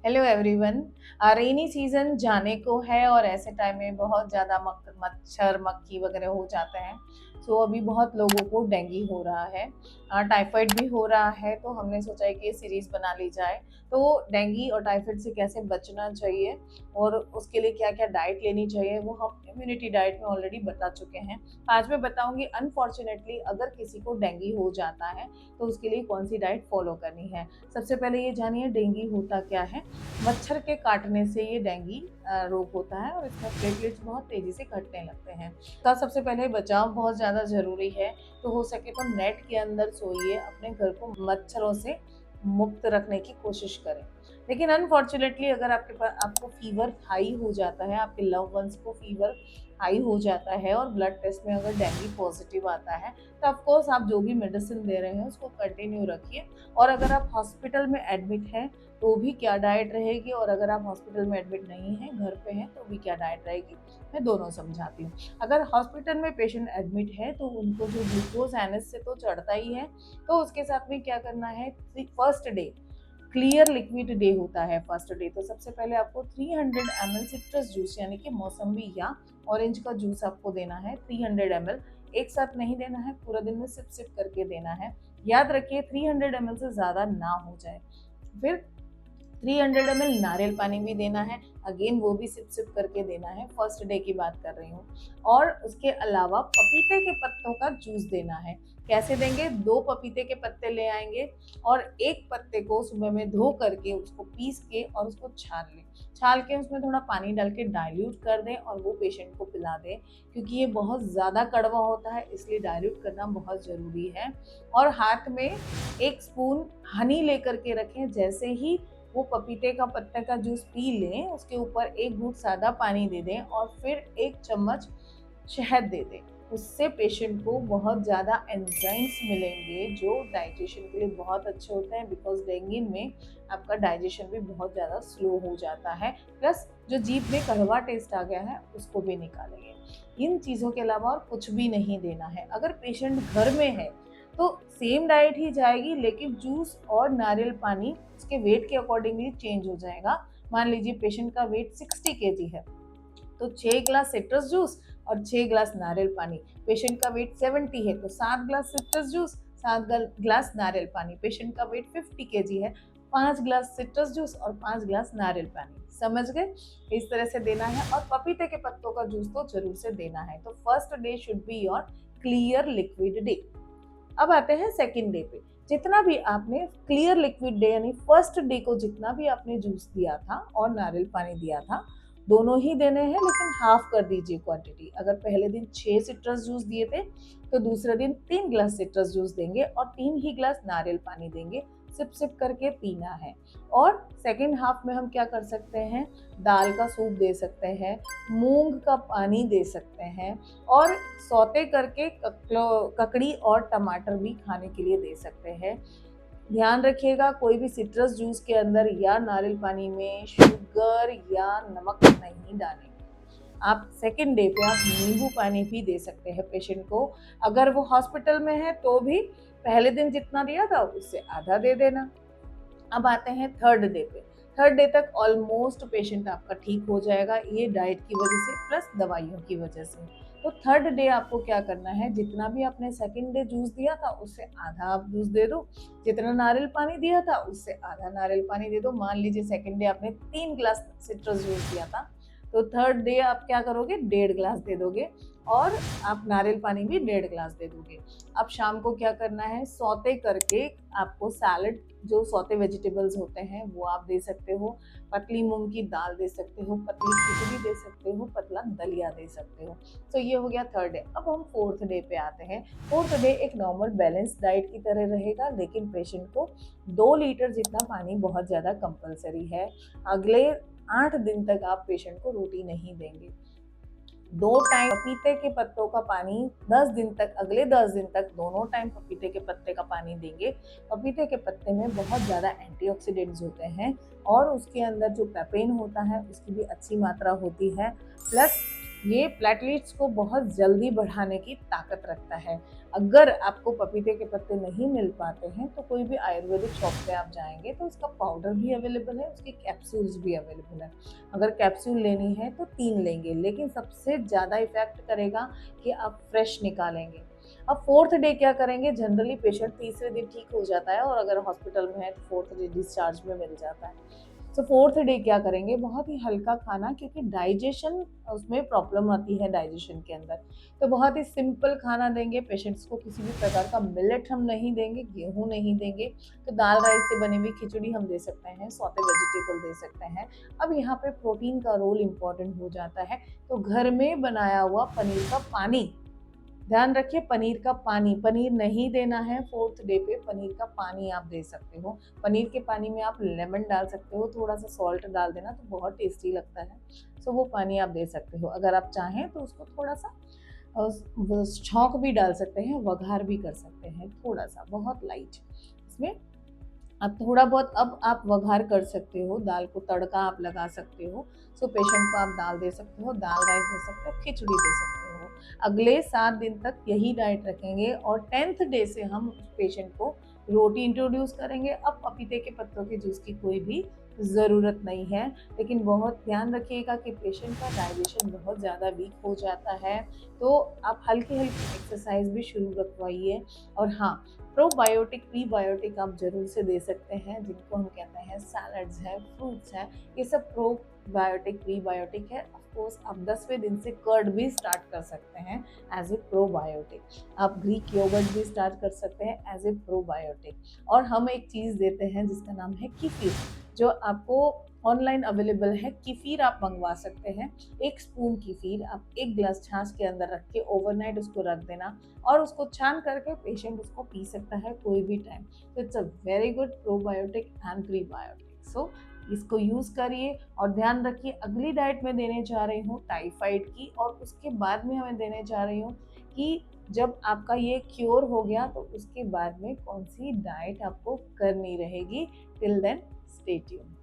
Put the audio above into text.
Hello everyone. Rainy season जाने को है और ऐसे टाइम में बहुत ज़्यादा मच्छर मक्खी वगैरह हो जाते हैं। सो अभी बहुत लोगों को डेंगू हो रहा है, टाइफाइड भी हो रहा है। तो हमने सोचा है कि ये सीरीज़ बना ली जाए। तो डेंगू और टाइफाइड से कैसे बचना चाहिए और उसके लिए क्या क्या डाइट लेनी चाहिए वो हम इम्यूनिटी डाइट में ऑलरेडी बता चुके हैं। आज मैं बताऊंगी अनफॉर्चुनेटली अगर किसी को डेंगू हो जाता है तो उसके लिए कौन सी डाइट फॉलो करनी है। सबसे पहले ये जानिए डेंगू होता क्या है। मच्छर के काटने से ये डेंगू रोग होता है और इसमें प्लेटलेट्स बहुत तेजी से घटने लगते हैं। तो सबसे पहले बचाव बहुत ज़्यादा ज़रूरी है। तो हो सके तो नेट के अंदर सोइए, अपने घर को मच्छरों से मुक्त रखने की कोशिश करें। लेकिन अनफॉर्चुनेटली अगर आपके पास आपको फीवर हाई हो जाता है, आपके लव वंस को फीवर हाई हो जाता है और ब्लड टेस्ट में अगर डेंगू पॉजिटिव आता है तो ऑफकोर्स आप जो भी मेडिसिन दे रहे हैं उसको कंटिन्यू रखिए। और अगर आप हॉस्पिटल में एडमिट हैं तो भी क्या डाइट रहेगी, और अगर आप हॉस्पिटल में एडमिट नहीं हैं, घर पे हैं, तो भी क्या डाइट रहेगी, मैं दोनों समझाती हूँ। अगर हॉस्पिटल में पेशेंट एडमिट है तो उनको जो ग्लूकोज एनएस से तो चढ़ता ही है, तो उसके साथ में क्या करना है। First day clear liquid day होता है। फर्स्ट डे तो सबसे पहले आपको 300 ml सिट्रस जूस यानी कि मौसम्बी या ऑरेंज का जूस आपको देना है। 300 ml एक साथ नहीं देना है, पूरा दिन में सिप सिप करके देना है। याद रखिए 300 ml से ज़्यादा ना हो जाए। फिर 300 ml नारियल पानी भी देना है, अगेन वो भी सिप सिप करके देना है। फर्स्ट डे की बात कर रही हूँ। और उसके अलावा पपीते के पत्तों का जूस देना है। कैसे देंगे, 2 पपीते के पत्ते ले आएंगे और एक पत्ते को सुबह में धो करके उसको पीस के और उसको छान लें। छाल के उसमें थोड़ा पानी डाल के डाइल्यूट कर दें और वो पेशेंट को पिला दें, क्योंकि ये बहुत ज़्यादा कड़वा होता है, इसलिए डाइल्यूट करना बहुत ज़रूरी है। और हाथ में 1 स्पून हनी लेकर के रखें। जैसे ही वो पपीते का पत्ते का जूस पी लें, उसके ऊपर 1 घूंट सादा पानी दे दें और फिर 1 चम्मच शहद दे दें। उससे पेशेंट को बहुत ज़्यादा एंजाइम्स मिलेंगे जो डाइजेशन के लिए बहुत अच्छे होते हैं, बिकॉज डेंगू में आपका डाइजेशन भी बहुत ज़्यादा स्लो हो जाता है। प्लस जो जीभ में कड़वा टेस्ट आ गया है उसको भी निकालेंगे। इन चीज़ों के अलावा और कुछ भी नहीं देना है। अगर पेशेंट घर में है तो सेम डाइट ही जाएगी, लेकिन जूस और नारियल पानी उसके वेट के अकॉर्डिंगली चेंज हो जाएगा। मान लीजिए पेशेंट का वेट 60 केजी है तो 6 ग्लास सिट्रस जूस और 6 ग्लास नारियल पानी। पेशेंट का वेट 70 है तो 7 ग्लास सिट्रस जूस, 7 ग्लास नारियल पानी। पेशेंट का वेट 50 केजी है, 5 ग्लास सिट्रस जूस और 5 ग्लास नारियल पानी। समझ गए, इस तरह से देना है। और पपीते के पत्तों का जूस तो जरूर से देना है। तो first day should be your clear liquid day. अब आते हैं सेकेंड डे पे। जितना भी आपने क्लियर लिक्विड डे यानी फर्स्ट डे को जितना भी आपने जूस दिया था और नारियल पानी दिया था, दोनों ही देने हैं, लेकिन हाफ कर दीजिए क्वांटिटी। अगर पहले दिन 6 सिट्रस जूस दिए थे तो दूसरे दिन 3 ग्लास सिट्रस जूस देंगे और 3 ही ग्लास नारियल पानी देंगे। सिप सिप करके पीना है। और सेकेंड हाफ में हम क्या कर सकते हैं, दाल का सूप दे सकते हैं, मूंग का पानी दे सकते हैं, और सौते करके ककड़ी और टमाटर भी खाने के लिए दे सकते हैं। ध्यान रखिएगा कोई भी सिट्रस जूस के अंदर या नारियल पानी में शुगर या नमक नहीं डालें। आप सेकेंड डे पे आप नींबू पानी भी दे सकते हैं पेशेंट को। अगर वो हॉस्पिटल में है तो भी पहले दिन जितना दिया था उससे आधा दे देना। अब आते हैं थर्ड डे पे। थर्ड डे तक ऑलमोस्ट पेशेंट आपका ठीक हो जाएगा, ये डाइट की वजह से प्लस दवाइयों की वजह से। तो थर्ड डे आपको क्या करना है, जितना भी आपने सेकंड डे जूस दिया था उससे आधा आप जूस दे दो। जितना नारियल पानी दिया था उससे आधा नारियल पानी दे दो। मान लीजिए सेकंड डे आपने 3 ग्लास सिट्रस जूस दिया था तो थर्ड डे आप क्या करोगे, 1.5 ग्लास दे दोगे और आप नारियल पानी भी 1.5 ग्लास दे दोगे। अब शाम को क्या करना है, सौते करके आपको सैलड, जो सौते वेजिटेबल्स होते हैं वो आप दे सकते हो। पतली मूंग की दाल दे सकते हो, पतली खिचड़ी दे सकते हो, पतला दलिया दे सकते हो। तो ये हो गया थर्ड डे। अब हम फोर्थ डे पे आते हैं। फोर्थ डे एक नॉर्मल बैलेंस डाइट की तरह रहेगा, लेकिन पेशेंट को 2 लीटर जितना पानी बहुत ज़्यादा कंपलसरी है। अगले 8 दिन तक आप पेशेंट को रोटी नहीं देंगे। 2 टाइम पपीते के पत्तों का पानी 10 दिन तक, अगले 10 दिन तक दोनों टाइम पपीते के पत्ते का पानी देंगे। पपीते के पत्ते में बहुत ज़्यादा एंटीऑक्सीडेंट्स होते हैं और उसके अंदर जो पेपेन होता है उसकी भी अच्छी मात्रा होती है। प्लस ये प्लेटलेट्स को बहुत जल्दी बढ़ाने की ताकत रखता है। अगर आपको पपीते के पत्ते नहीं मिल पाते हैं तो कोई भी आयुर्वेदिक शॉप पे आप जाएंगे तो उसका पाउडर भी अवेलेबल है, उसकी कैप्सूल्स भी अवेलेबल है। अगर कैप्सूल लेनी है तो 3 लेंगे, लेकिन सबसे ज़्यादा इफेक्ट करेगा कि आप फ्रेश निकालेंगे। अब फोर्थ डे क्या करेंगे, जनरली पेशेंट तीसरे दिन ठीक हो जाता है और अगर हॉस्पिटल में है तो फोर्थ डे डिस्चार्ज में मिल जाता है। तो फोर्थ डे क्या करेंगे, बहुत ही हल्का खाना, क्योंकि डाइजेशन उसमें प्रॉब्लम आती है डाइजेशन के अंदर। तो बहुत ही सिंपल खाना देंगे पेशेंट्स को, किसी भी प्रकार का मिलेट हम नहीं देंगे, गेहूं नहीं देंगे। तो दाल राइस से बनी हुई खिचड़ी हम दे सकते हैं, सौते वेजिटेबल दे सकते हैं। अब यहाँ पे प्रोटीन का रोल इम्पोर्टेंट हो जाता है, तो घर में बनाया हुआ पनीर का पानी, ध्यान रखिए पनीर का पानी, पनीर नहीं देना है फोर्थ डे पे, पनीर का पानी आप दे सकते हो। पनीर के पानी में आप लेमन डाल सकते हो, थोड़ा सा सॉल्ट डाल देना तो बहुत टेस्टी लगता है। सो वो पानी आप दे सकते हो। अगर आप चाहें तो उसको थोड़ा सा छौंक भी डाल सकते हैं, वघार भी कर सकते हैं, थोड़ा सा बहुत लाइट इसमें। अब थोड़ा बहुत अब आप वघार कर सकते हो, दाल को तड़का आप लगा सकते हो। सो पेशेंट को आप दाल दे सकते हो, दाल राइस दे सकते हो, खिचड़ी दे सकते हो। अगले 7 दिन तक यही डाइट रखेंगे और 10th डे से हम उस पेशेंट को रोटी इंट्रोड्यूस करेंगे। अब पपीते के पत्तों के जूस की कोई भी ज़रूरत नहीं है। लेकिन बहुत ध्यान रखिएगा कि पेशेंट का डाइजेशन बहुत ज़्यादा वीक हो जाता है, तो आप हल्की हल्की एक्सरसाइज भी शुरू रखवाइए। और हाँ, प्रोबायोटिक प्रीबायोटिक आप जरूर से दे सकते हैं, जिनको हम कहते हैं सैलड्स है, फ्रूट्स है, ये सब प्रोबायोटिक प्रीबायोटिक है। ऑफ कोर्स आप 10वें दिन से कर्ड भी स्टार्ट कर सकते हैं एज ए प्रोबायोटिक। आप ग्रीक योगर्ट भी स्टार्ट कर सकते हैं एज ए प्रोबायोटिक। और हम एक चीज़ देते हैं जिसका नाम है किफिर, जो आपको ऑनलाइन अवेलेबल है। किफिर आप मंगवा सकते हैं। 1 स्पून किफिर आप 1 गिलास छाछ के अंदर रख के ओवरनाइट उसको रख देना और उसको छान करके पेशेंट उसको पी सकता है कोई भी टाइम। तो it's a very good probiotic and prebiotic. So इसको यूज़ करिए और ध्यान रखिए, अगली डाइट में देने जा रही हूँ टाइफाइड की, और उसके बाद में हमें देने जा रही हूँ कि जब आपका ये क्योर हो गया तो उसके बाद में कौन सी डाइट आपको करनी रहेगी। Till then stay tuned.